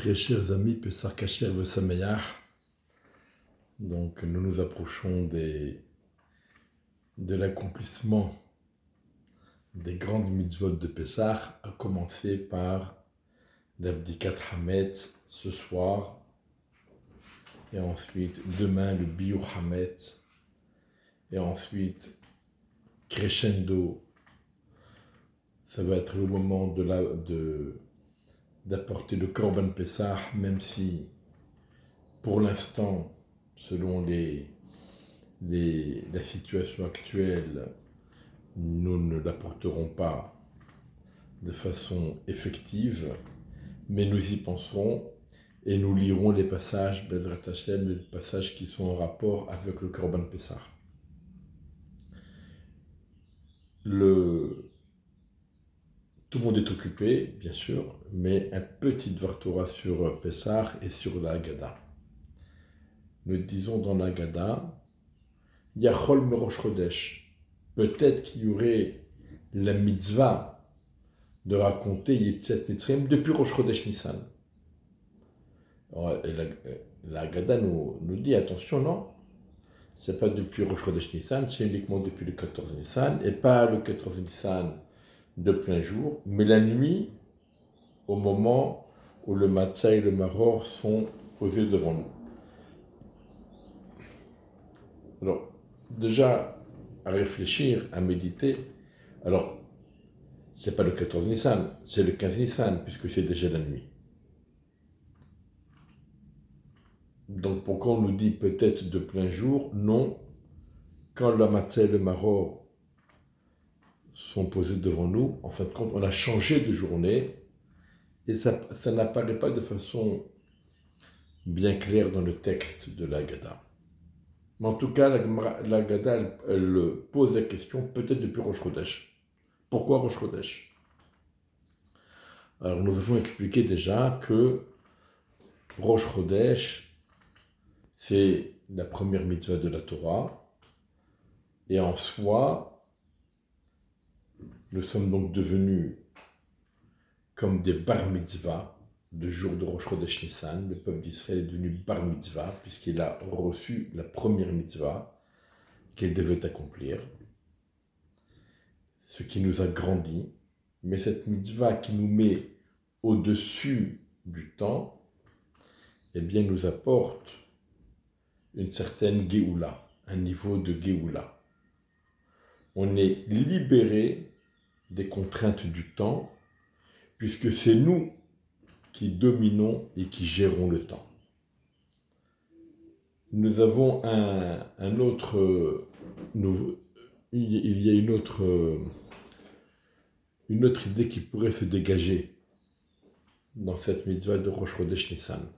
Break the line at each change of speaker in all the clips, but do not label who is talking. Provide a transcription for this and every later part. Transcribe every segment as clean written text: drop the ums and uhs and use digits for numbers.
Très chers amis, Pessah Kasher Vesameach, donc nous nous approchons de l'accomplissement des grandes mitzvot de Pessah, à commencer par l'Abdikat Hametz ce soir, et ensuite demain le Biur Hametz, et ensuite crescendo, ça va être le moment d'apporter le Korban Pessah, même si pour l'instant, selon la situation actuelle, nous ne l'apporterons pas de façon effective, mais nous y penserons et nous lirons les passages, Bezrat Hashem, les passages qui sont en rapport avec le Korban Pessah. Tout le monde est occupé, bien sûr, mais un petit Dvar Torah sur Pessah et sur la Haggadah. Nous disons dans la Haggadah, Yachol Merosh Chodesh. Peut-être qu'il y aurait la mitzvah de raconter Yetziat Mitzrayim depuis Rosh Chodesh Nissan. Alors, la Haggadah nous dit attention, non, c'est pas depuis Rosh Chodesh Nissan, c'est uniquement depuis le 14 Nissan, et pas le 14 Nissan de plein jour, mais la nuit, au moment où le matzah et le maror sont posés devant nous. Alors, déjà, à réfléchir, à méditer, alors, c'est pas le 14 Nissan, c'est le 15 Nissan, puisque c'est déjà la nuit. Donc, pourquoi on nous dit peut-être de plein jour? Non, quand la matzah et le maror sont posés devant nous, en fin de compte, on a changé de journée, et ça n'apparaît pas de façon bien claire dans le texte de la Haggadah. Mais en tout cas, la Haggadah, elle pose la question, peut-être depuis Rosh Chodesh. Pourquoi Rosh Chodesh? Alors, nous avons expliqué déjà que Rosh Chodesh, c'est la première mitzvah de la Torah, et en soi, nous sommes donc devenus comme des bar mitzvah, le jour de Rosh Chodesh Nissan. Le peuple d'Israël est devenu bar mitzvah, puisqu'il a reçu la première mitzvah qu'il devait accomplir, ce qui nous a grandi. Mais cette mitzvah qui nous met au-dessus du temps, eh bien, nous apporte une certaine Géoula, un niveau de Géoula. On est libéré des contraintes du temps, puisque c'est nous qui dominons et qui gérons le temps. Nous avons il y a une autre idée qui pourrait se dégager dans cette mitzvah de Rosh Chodesh Nissan.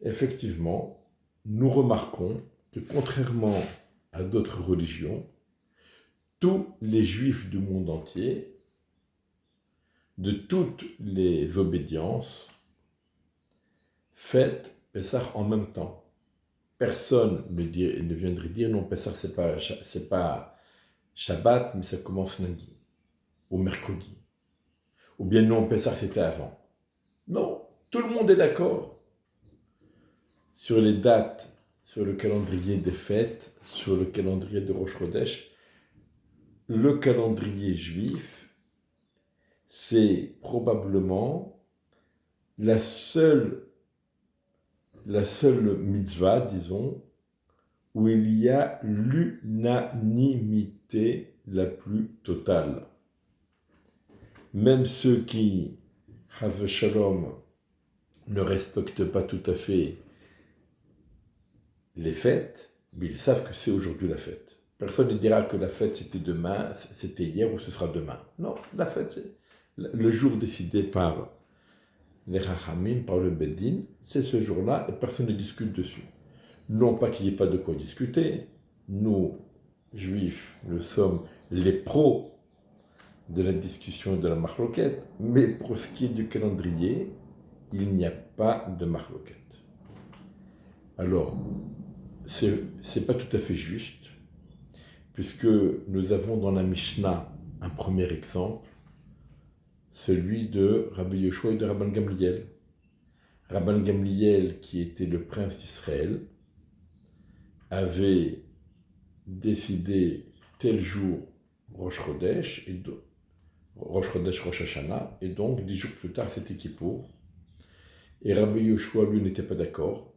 Effectivement, nous remarquons que contrairement à d'autres religions, tous les juifs du monde entier, de toutes les obédiences, fêtent Pessah en même temps. Personne ne viendrait dire non, Pessah c'est pas Shabbat, mais ça commence lundi ou mercredi. Ou bien non, Pessah c'était avant. Non, tout le monde est d'accord sur les dates, sur le calendrier des fêtes, sur le calendrier de Rosh Chodesh. Le calendrier juif, c'est probablement la seule mitzvah, disons, où il y a l'unanimité la plus totale. Même ceux qui, Chas Shalom, ne respectent pas tout à fait les fêtes, mais ils savent que c'est aujourd'hui la fête. Personne ne dira que la fête c'était demain, c'était hier ou ce sera demain. Non, la fête c'est le jour décidé par les Chachamim, par le Beddin, c'est ce jour-là et personne ne discute dessus. Non pas qu'il n'y ait pas de quoi discuter, nous, juifs, nous sommes les pros de la discussion et de la marloquette, mais pour ce qui est du calendrier, il n'y a pas de marloquette. Alors, c'est pas tout à fait juste, puisque nous avons dans la Mishnah un premier exemple, celui de Rabbi Yoshua et de Rabban Gamliel. Rabban Gamliel, qui était le prince d'Israël, avait décidé tel jour Rosh Chodesh, Rosh Chodesh, Rosh Hashanah, et donc 10 jours plus tard c'était Kippour. Et Rabbi Yoshua, lui, n'était pas d'accord.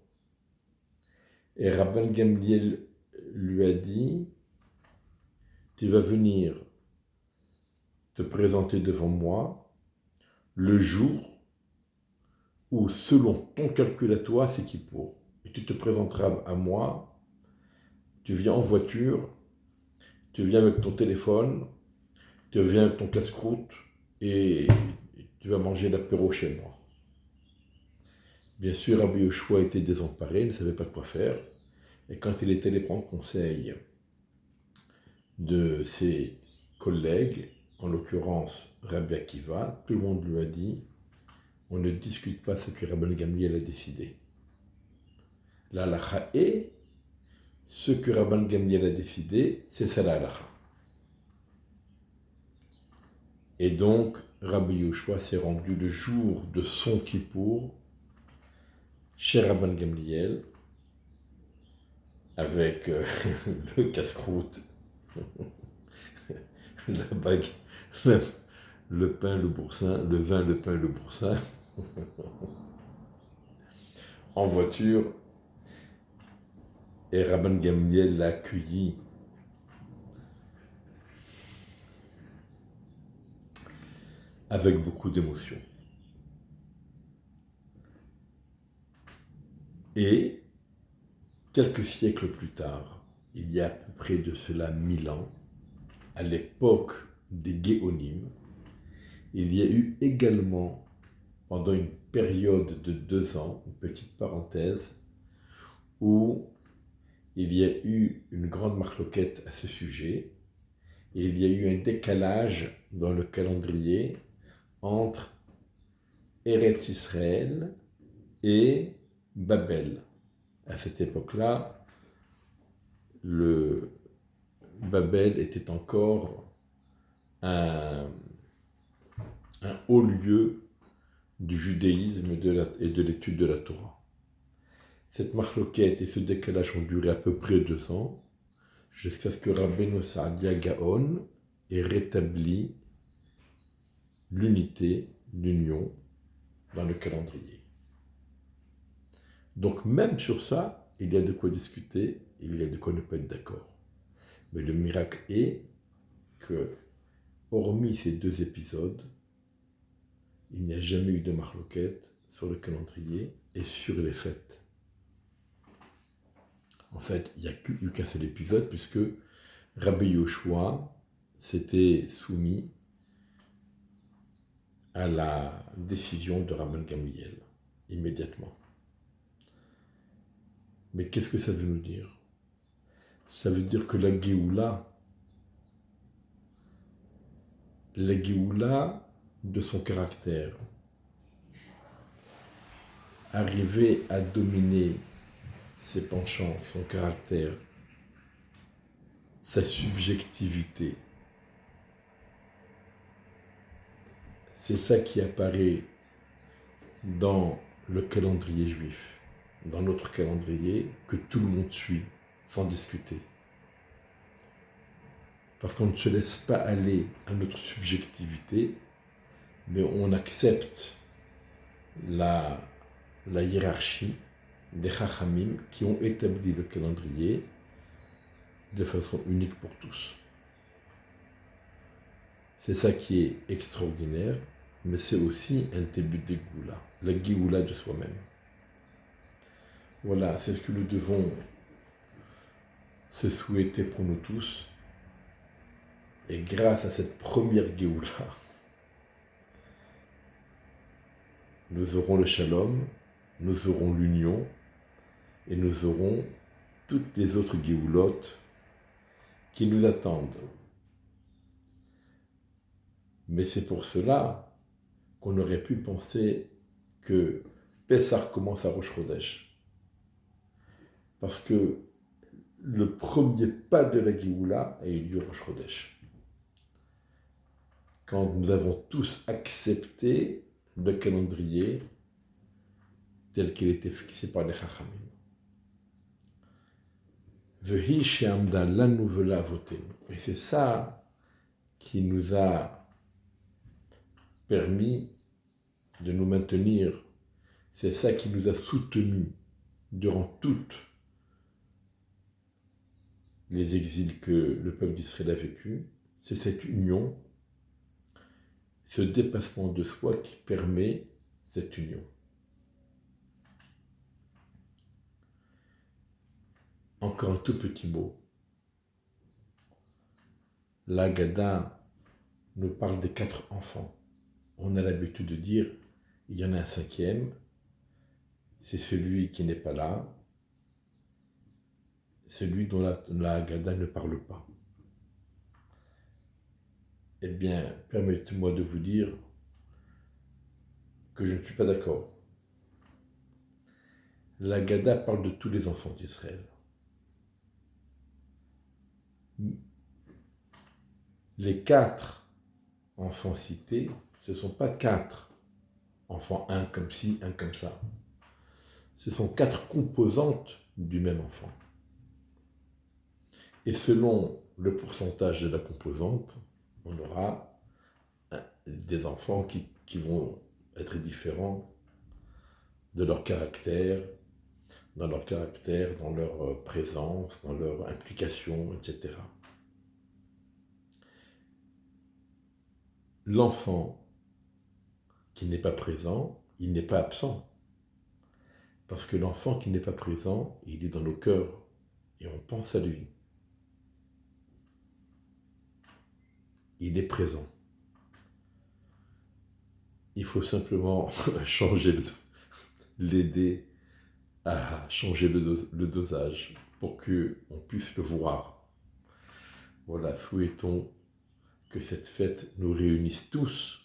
Et Rabban Gamliel lui a dit, tu vas venir te présenter devant moi le jour où, selon ton calcul à toi, c'est Kippour. Et tu te présenteras à moi, tu viens en voiture, tu viens avec ton téléphone, tu viens avec ton casse-croûte et tu vas manger l'apéro chez moi. Bien sûr, Rabbi Yoshua était désemparé, il ne savait pas quoi faire. Et quand il est allé prendre conseil de ses collègues, en l'occurrence Rabbi Akiva, tout le monde lui a dit « On ne discute pas ce que Rabban Gamliel a décidé. La halakha est ce que Rabban Gamliel a décidé, c'est ça la halakha. » Et donc, Rabbi Yoshua s'est rendu le jour de son Kippour chez Rabban Gamliel avec le casse-croûte, la bague, le pain, le boursin, le vin, le pain, le boursin, en voiture. Et Rabban Gamliel l'a accueilli avec beaucoup d'émotion. Et quelques siècles plus tard, il y a à peu près de cela 1000 ans, à l'époque des Géonim, il y a eu également, pendant une période de 2 ans, une petite parenthèse, où il y a eu une grande marloquette à ce sujet, et il y a eu un décalage dans le calendrier entre Eretz Israël et Babel. À cette époque-là, le Babel était encore un haut lieu du judaïsme et de l'étude de la Torah. Cette marloquette et ce décalage ont duré à peu près 2 ans, jusqu'à ce que Rabbeinu Saadia Gaon ait rétabli l'unité, l'union dans le calendrier. Donc même sur ça, il y a de quoi discuter, il y a de quoi ne pas être d'accord. Mais le miracle est que, hormis ces 2 épisodes, il n'y a jamais eu de marloquette sur le calendrier et sur les fêtes. En fait, il n'y a eu qu'un seul épisode, puisque Rabbi Yoshua s'était soumis à la décision de Rabban Gamliel, immédiatement. Mais qu'est-ce que ça veut nous dire? Ça veut dire que la Géoula de son caractère, arriver à dominer ses penchants, son caractère, sa subjectivité, c'est ça qui apparaît dans le calendrier juif, dans notre calendrier que tout le monde suit sans discuter. Parce qu'on ne se laisse pas aller à notre subjectivité, mais on accepte la hiérarchie des Chachamim qui ont établi le calendrier de façon unique pour tous. C'est ça qui est extraordinaire, mais c'est aussi un début de Géoula, la Géoula de soi-même. Voilà, c'est ce que nous devons se souhaiter pour nous tous. Et grâce à cette première Géoula, nous aurons le Shalom, nous aurons l'union, et nous aurons toutes les autres Géoulottes qui nous attendent. Mais c'est pour cela qu'on aurait pu penser que Pessah commence à Rosh Chodesh. Parce que le premier pas de la Géoula a eu lieu Rosh Chodesh. Quand nous avons tous accepté le calendrier telle qu'elle était fixée par les Chachamim. Vehi she'amda lanu ve'la'avotenu. Et c'est ça qui nous a permis de nous maintenir, c'est ça qui nous a soutenus durant toutes les exils que le peuple d'Israël a vécu, c'est cette union, ce dépassement de soi qui permet cette union. Encore un tout petit mot. La Haggadah nous parle des 4 enfants. On a l'habitude de dire, il y en a un 5e, c'est celui qui n'est pas là, celui dont la Haggadah ne parle pas. Eh bien, permettez-moi de vous dire que je ne suis pas d'accord. La Haggadah parle de tous les enfants d'Israël. Les 4 enfants cités, ce ne sont pas 4 enfants, un comme ci, un comme ça. Ce sont 4 composantes du même enfant. Et selon le pourcentage de la composante, on aura des enfants qui vont être différents de leur caractère, dans leur présence, dans leur implication, etc. L'enfant qui n'est pas présent, il n'est pas absent. Parce que l'enfant qui n'est pas présent, il est dans nos cœurs et on pense à lui. Il est présent. Il faut simplement l'aider à changer le dosage pour qu'on puisse le voir. Voilà, souhaitons que cette fête nous réunisse tous,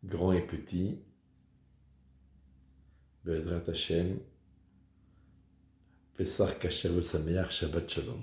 grands et petits. Be'ezrat Hashem, Pesach Kasher V'Sameach, Shabbat Shalom.